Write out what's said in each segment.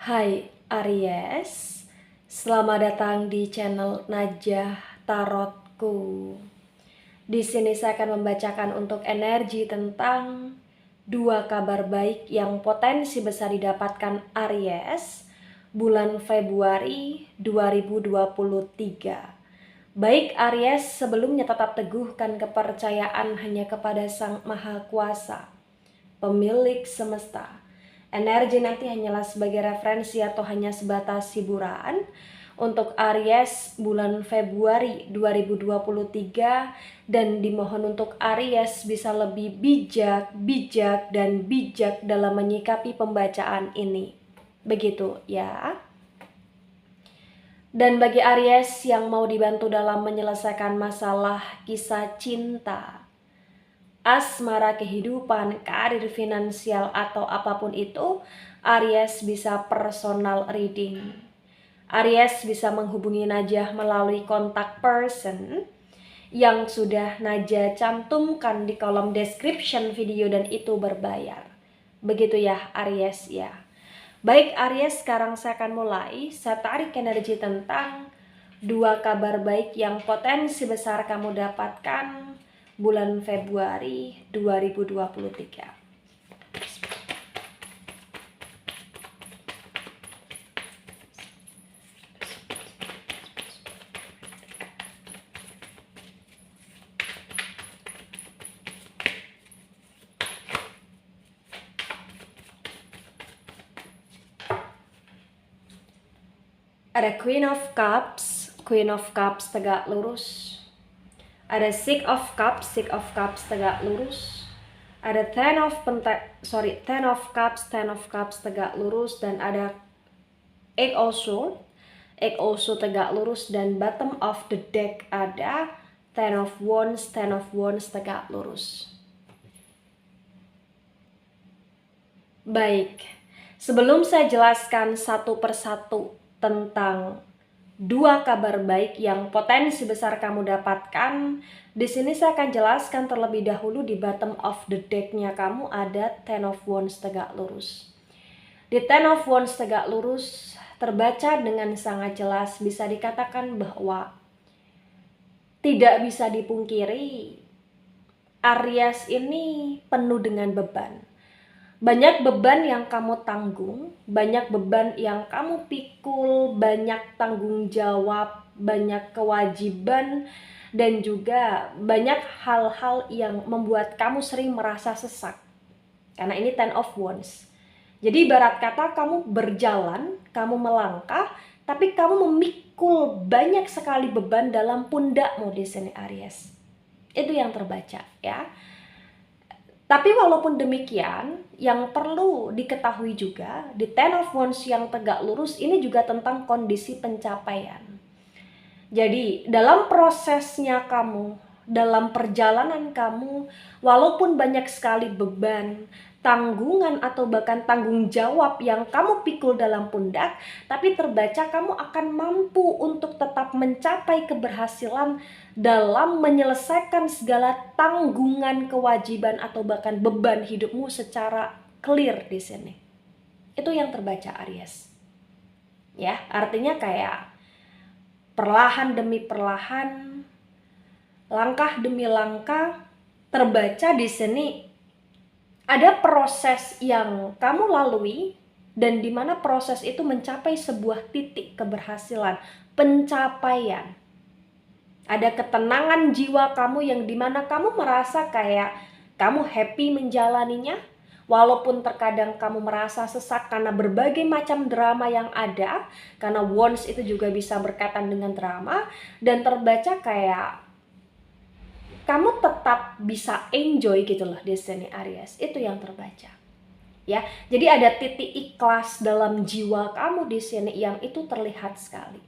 Hai Aries, selamat datang di channel Najah Tarotku. Di sini saya akan membacakan untuk energi tentang 2 kabar baik yang potensi besar didapatkan Aries bulan Februari 2023. Baik Aries, sebelumnya tetap teguhkan kepercayaan hanya kepada Sang Maha Kuasa, pemilik semesta. Energi nanti hanyalah sebagai referensi atau hanya sebatas hiburan. Untuk Aries bulan Februari 2023, dan dimohon untuk Aries bisa lebih bijak dalam menyikapi pembacaan ini. Begitu ya. Dan bagi Aries yang mau dibantu dalam menyelesaikan masalah kisah cinta, asmara, kehidupan, karir, finansial, atau apapun itu, Aries bisa personal reading. Aries bisa menghubungi Najah melalui kontak person yang sudah Najah cantumkan di kolom description video dan itu berbayar. Begitu ya Aries ya. Baik Aries, sekarang saya akan mulai. Saya tarik energi tentang 2 kabar baik yang potensi besar kamu dapatkan bulan Februari 2023. Ada Queen of Cups tegak lurus. Ada Six of Cups tegak lurus. Ada Ten of Cups tegak lurus, dan ada Eight also tegak lurus, dan bottom of the deck ada Ten of Wands tegak lurus. Baik, sebelum saya jelaskan satu persatu tentang 2 kabar baik yang potensi besar kamu dapatkan, di sini saya akan jelaskan terlebih dahulu di bottom of the deck-nya kamu ada Ten of Wands tegak lurus. Di Ten of Wands tegak lurus terbaca dengan sangat jelas, bisa dikatakan bahwa tidak bisa dipungkiri Aries ini penuh dengan beban. Banyak beban yang kamu tanggung, banyak beban yang kamu pikul, banyak tanggung jawab, banyak kewajiban, dan juga banyak hal-hal yang membuat kamu sering merasa sesak. Karena ini Ten of Wands. Jadi ibarat kata kamu berjalan, kamu melangkah, tapi kamu memikul banyak sekali beban dalam pundakmu di sini Aries. Itu yang terbaca ya. Tapi walaupun demikian, yang perlu diketahui juga, di Ten of Wands yang tegak lurus ini juga tentang kondisi pencapaian. Jadi dalam prosesnya kamu, dalam perjalanan kamu, walaupun banyak sekali beban, tanggungan, atau bahkan tanggung jawab yang kamu pikul dalam pundak, tapi terbaca kamu akan mampu untuk tetap mencapai keberhasilan dalam menyelesaikan segala tanggungan, kewajiban, atau bahkan beban hidupmu secara clear di sini. Itu yang terbaca Aries. Ya, artinya kayak perlahan demi perlahan, langkah demi langkah, terbaca di sini ada proses yang kamu lalui, dan di mana proses itu mencapai sebuah titik keberhasilan, pencapaian. Ada ketenangan jiwa kamu yang dimana kamu merasa kayak kamu happy menjalaninya, walaupun terkadang kamu merasa sesak karena berbagai macam drama yang ada, karena Wands itu juga bisa berkaitan dengan drama, dan terbaca kayak kamu tetap bisa enjoy gitu loh di sini Aries. Itu yang terbaca. Ya, jadi ada titik ikhlas dalam jiwa kamu di sini yang itu terlihat sekali.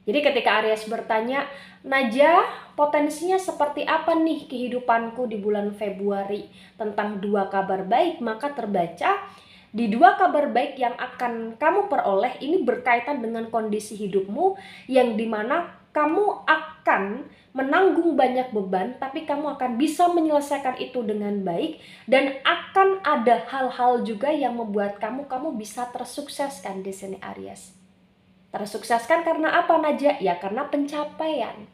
Jadi ketika Aries bertanya, Najah, potensinya seperti apa nih kehidupanku di bulan Februari tentang 2 kabar baik, maka terbaca di 2 kabar baik yang akan kamu peroleh ini berkaitan dengan kondisi hidupmu yang dimana kamu akan menanggung banyak beban, tapi kamu akan bisa menyelesaikan itu dengan baik, dan akan ada hal-hal juga yang membuat kamu bisa tersukseskan di sini Aries. Tersukseskan karena apa Najwa? Ya karena pencapaian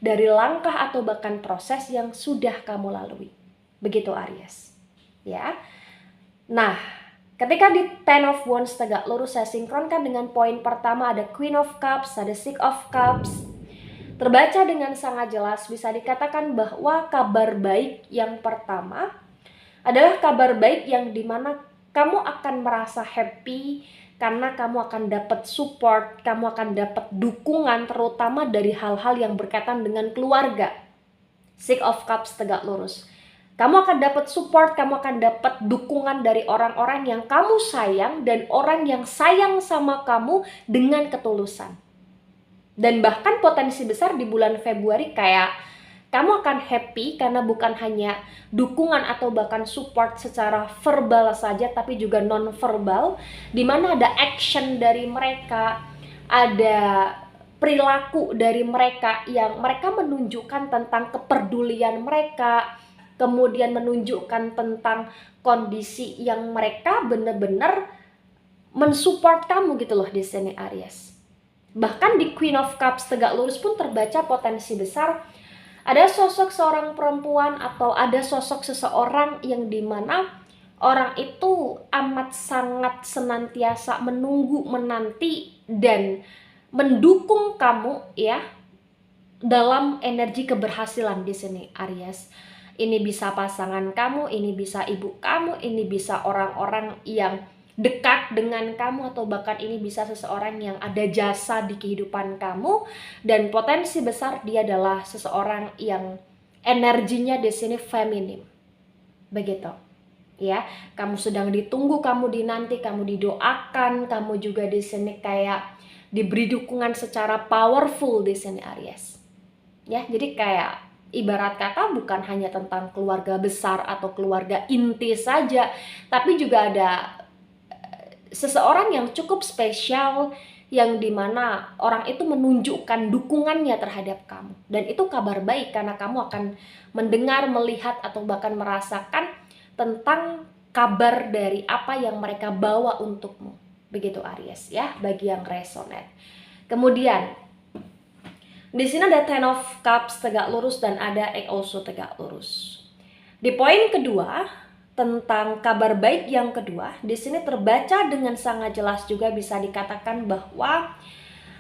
dari langkah atau bahkan proses yang sudah kamu lalui. Begitu Aries. Ya. Nah, ketika di Ten of Wands tegak lurus saya sinkronkan dengan poin pertama, ada Queen of Cups, ada Six of Cups. Terbaca dengan sangat jelas, bisa dikatakan bahwa kabar baik yang pertama adalah kabar baik yang dimana kamu akan merasa happy karena kamu akan dapat support, kamu akan dapat dukungan terutama dari hal-hal yang berkaitan dengan keluarga. Six of Cups tegak lurus. Kamu akan dapat support, kamu akan dapat dukungan dari orang-orang yang kamu sayang dan orang yang sayang sama kamu dengan ketulusan. Dan bahkan potensi besar di bulan Februari kayak kamu akan happy karena bukan hanya dukungan atau bahkan support secara verbal saja, tapi juga non-verbal, di mana ada action dari mereka, ada perilaku dari mereka yang mereka menunjukkan tentang kepedulian mereka, kemudian menunjukkan tentang kondisi yang mereka benar-benar mensupport kamu gitu loh di sini Aries. Bahkan di Queen of Cups tegak lurus pun terbaca potensi besar ada sosok seorang perempuan atau ada sosok seseorang yang dimana orang itu amat sangat senantiasa menunggu, menanti, dan mendukung kamu ya dalam energi keberhasilan di sini Aries. Ini bisa pasangan kamu, ini bisa ibu kamu, ini bisa orang-orang yang dekat dengan kamu, atau bahkan ini bisa seseorang yang ada jasa di kehidupan kamu, dan potensi besar dia adalah seseorang yang energinya di sini feminim. Begitu. Ya, kamu sedang ditunggu, kamu dinanti, kamu didoakan, kamu juga di sini kayak diberi dukungan secara powerful di sini Aries. Ya, jadi kayak ibarat kata bukan hanya tentang keluarga besar atau keluarga inti saja, tapi juga ada seseorang yang cukup spesial yang dimana orang itu menunjukkan dukungannya terhadap kamu, dan itu kabar baik karena kamu akan mendengar, melihat, atau bahkan merasakan tentang kabar dari apa yang mereka bawa untukmu. Begitu Aries ya, bagi yang resonate. Kemudian di sini ada Ten of Cups tegak lurus dan ada Eight also tegak lurus. Di poin kedua tentang kabar baik yang kedua, di sini terbaca dengan sangat jelas juga bisa dikatakan bahwa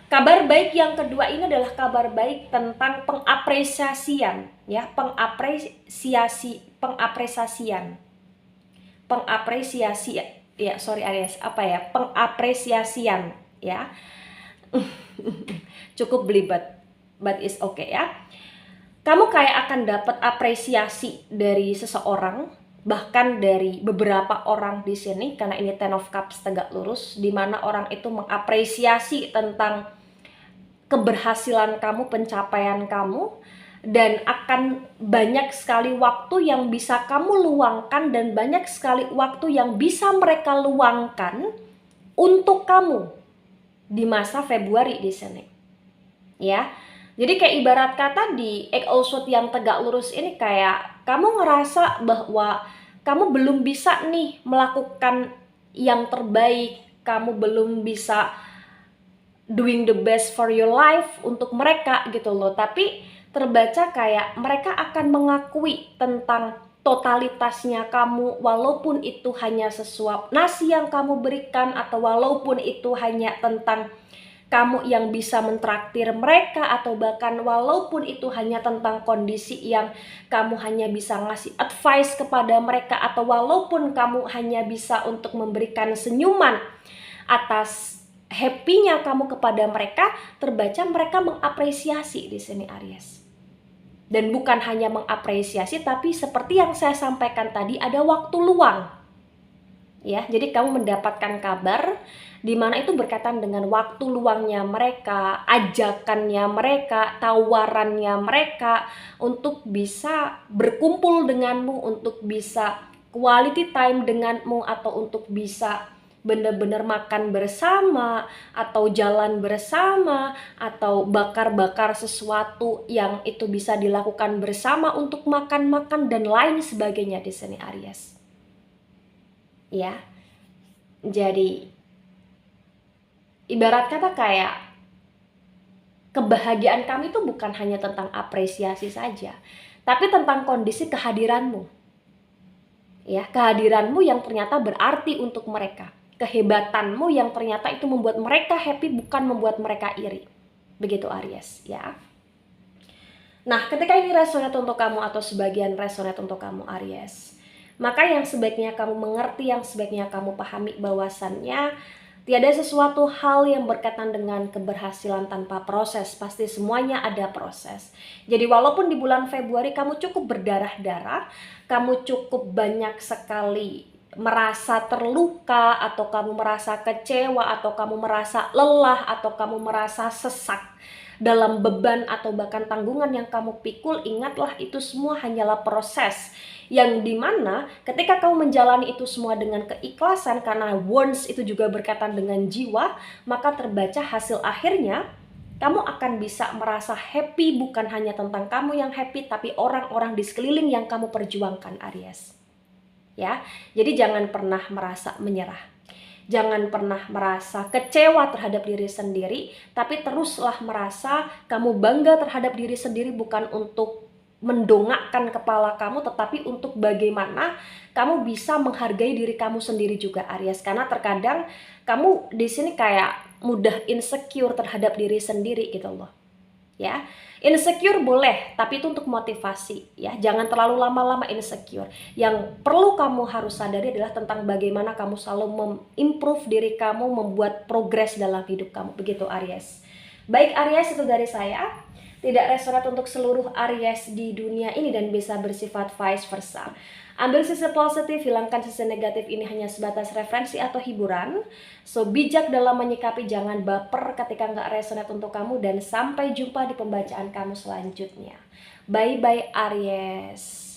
kabar baik yang kedua ini adalah kabar baik tentang pengapresiasian ya, pengapresiasi ya, sorry Aries, pengapresiasian ya. Cukup belibet, but is okay ya. Kamu kayak akan dapat apresiasi dari seseorang, bahkan dari beberapa orang di sini karena ini Ten of Cups tegak lurus, di mana orang itu mengapresiasi tentang keberhasilan kamu, pencapaian kamu, dan akan banyak sekali waktu yang bisa kamu luangkan dan banyak sekali waktu yang bisa mereka luangkan untuk kamu di masa Februari di sini. Ya. Jadi kayak ibarat kata di Eight also yang tegak lurus ini kayak kamu ngerasa bahwa kamu belum bisa nih melakukan yang terbaik, kamu belum bisa doing the best for your life untuk mereka gitu loh. Tapi terbaca kayak mereka akan mengakui tentang totalitasnya kamu, walaupun itu hanya sesuap nasi yang kamu berikan, atau walaupun itu hanya tentang kamu yang bisa mentraktir mereka, atau bahkan walaupun itu hanya tentang kondisi yang kamu hanya bisa ngasih advice kepada mereka, atau walaupun kamu hanya bisa untuk memberikan senyuman atas happy-nya kamu kepada mereka, terbaca mereka mengapresiasi di sini Aries. Dan bukan hanya mengapresiasi, tapi seperti yang saya sampaikan tadi, ada waktu luang. Ya, jadi kamu mendapatkan kabar di mana itu berkaitan dengan waktu luangnya mereka, ajakannya mereka, tawarannya mereka untuk bisa berkumpul denganmu, untuk bisa quality time denganmu, atau untuk bisa bener-bener makan bersama, atau jalan bersama, atau bakar-bakar sesuatu yang itu bisa dilakukan bersama untuk makan-makan dan lain sebagainya di sini Aries. Ya, jadi ibarat kata kayak kebahagiaan kami itu bukan hanya tentang apresiasi saja, tapi tentang kondisi kehadiranmu. Ya, kehadiranmu yang ternyata berarti untuk mereka. Kehebatanmu yang ternyata itu membuat mereka happy, bukan membuat mereka iri. Begitu Aries, ya. Nah, ketika ini resonate untuk kamu atau sebagian resonate untuk kamu Aries, maka yang sebaiknya kamu mengerti, yang sebaiknya kamu pahami bahwasannya tiada sesuatu hal yang berkaitan dengan keberhasilan tanpa proses. Pasti semuanya ada proses. Jadi walaupun di bulan Februari kamu cukup berdarah-darah, kamu cukup banyak sekali merasa terluka, atau kamu merasa kecewa, atau kamu merasa lelah, atau kamu merasa sesak dalam beban atau bahkan tanggungan yang kamu pikul, ingatlah itu semua hanyalah proses. Yang dimana ketika kamu menjalani itu semua dengan keikhlasan, karena wounds itu juga berkaitan dengan jiwa, maka terbaca hasil akhirnya kamu akan bisa merasa happy, bukan hanya tentang kamu yang happy, tapi orang-orang di sekeliling yang kamu perjuangkan Aries. Ya, jadi jangan pernah merasa menyerah. Jangan pernah merasa kecewa terhadap diri sendiri, tapi teruslah merasa kamu bangga terhadap diri sendiri, bukan untuk mendongakkan kepala kamu, tetapi untuk bagaimana kamu bisa menghargai diri kamu sendiri juga Aries. Karena terkadang kamu di sini kayak mudah insecure terhadap diri sendiri gitu loh. Ya, insecure boleh, tapi itu untuk motivasi ya. Jangan terlalu lama-lama insecure. Yang perlu kamu harus sadari adalah tentang bagaimana kamu selalu mengimprove diri kamu, membuat progres dalam hidup kamu. Begitu Aries. Baik Aries, itu dari saya. Tidak resonate untuk seluruh Aries di dunia ini dan bisa bersifat vice versa. Ambil sisi positif, hilangkan sisi negatif, ini hanya sebatas referensi atau hiburan. So, bijak dalam menyikapi, jangan baper ketika nggak resonate untuk kamu, dan sampai jumpa di pembacaan kamu selanjutnya. Bye-bye Aries.